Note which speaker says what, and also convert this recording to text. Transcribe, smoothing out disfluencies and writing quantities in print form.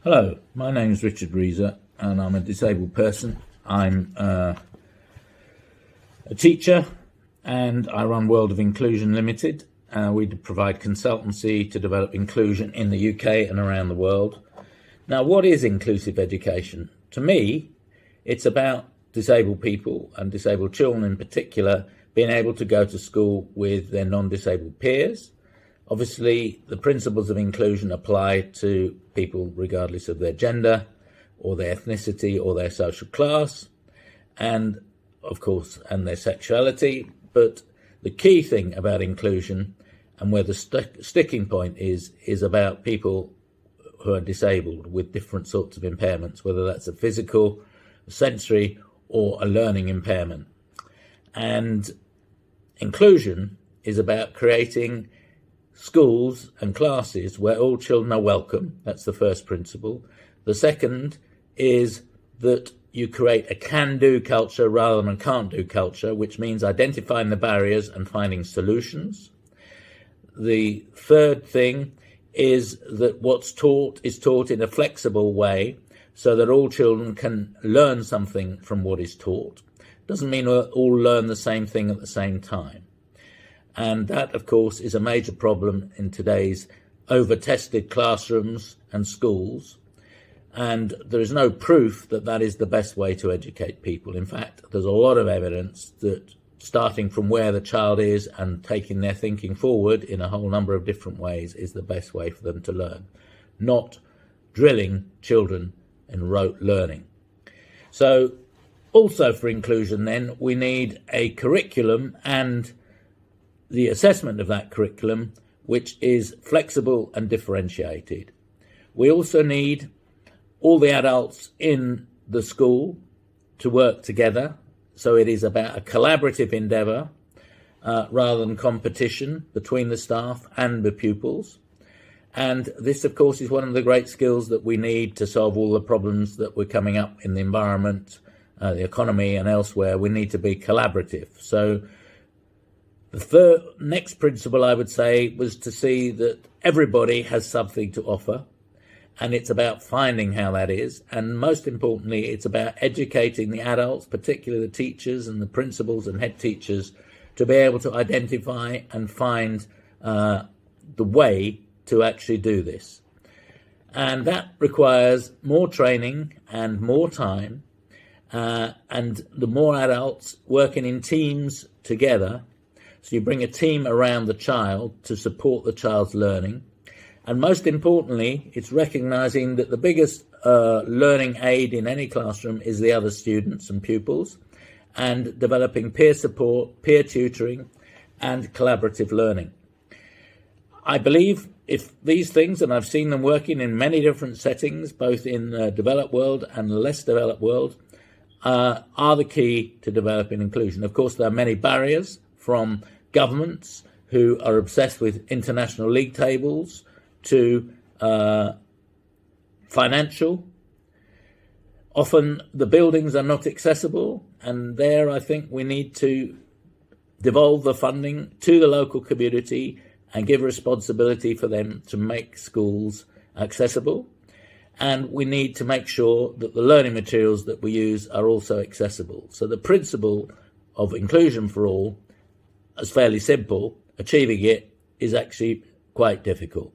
Speaker 1: Hello, my name is Richard Reeser and I'm a disabled person. I'm a teacher and I run World of Inclusion Limited. We provide consultancy to develop inclusion in the UK and around the world. Now, what is inclusive education? To me, it's about disabled people and disabled children in particular being able to go to school with their non-disabled peers. Obviously, the principles of inclusion apply to people regardless of their gender or their ethnicity or their social class and, of course, and their sexuality. But the key thing about inclusion and where the sticking point is about people who are disabled with different sorts of impairments, whether that's a physical, a sensory, or a learning impairment. And inclusion is about creating schools and classes where all children are welcome. That's the first principle. The second is that you create a can-do culture rather than a can't-do culture, which means identifying the barriers and finding solutions. The third thing is that what's taught is taught in a flexible way so that all children can learn something from what is taught. Doesn't mean we'll all learn the same thing at the same time. And that, of course, is a major problem in today's over-tested classrooms and schools. And there is no proof that that is the best way to educate people. In fact, there's a lot of evidence that starting from where the child is and taking their thinking forward in a whole number of different ways is the best way for them to learn, not drilling children in rote learning. So also for inclusion then, we need a curriculum and the assessment of that curriculum, which is flexible and differentiated. We also need all the adults in the school to work together. So it is about a collaborative endeavour rather than competition between the staff and the pupils. And this, of course, is one of the great skills that we need to solve all the problems that we're coming up in the environment, the economy and elsewhere. We need to be collaborative. So the next principle, I would say, was to see that everybody has something to offer, and it's about finding how that is. And most importantly, it's about educating the adults, particularly the teachers and the principals and head teachers, to be able to identify and find the way to actually do this. And that requires more training and more time, and the more adults working in teams together. So you bring a team around the child to support the child's learning. And most importantly, it's recognizing that the biggest learning aid in any classroom is the other students and pupils, and developing peer support, peer tutoring, and collaborative learning. I believe if these things, and I've seen them working in many different settings, both in the developed world and the less developed world, are the key to developing inclusion. Of course, there are many barriers from governments who are obsessed with international league tables to financial. Often the buildings are not accessible, and there I think we need to devolve the funding to the local community and give responsibility for them to make schools accessible. And we need to make sure that the learning materials that we use are also accessible. So the principle of inclusion for all is fairly simple. Achieving it is actually quite difficult.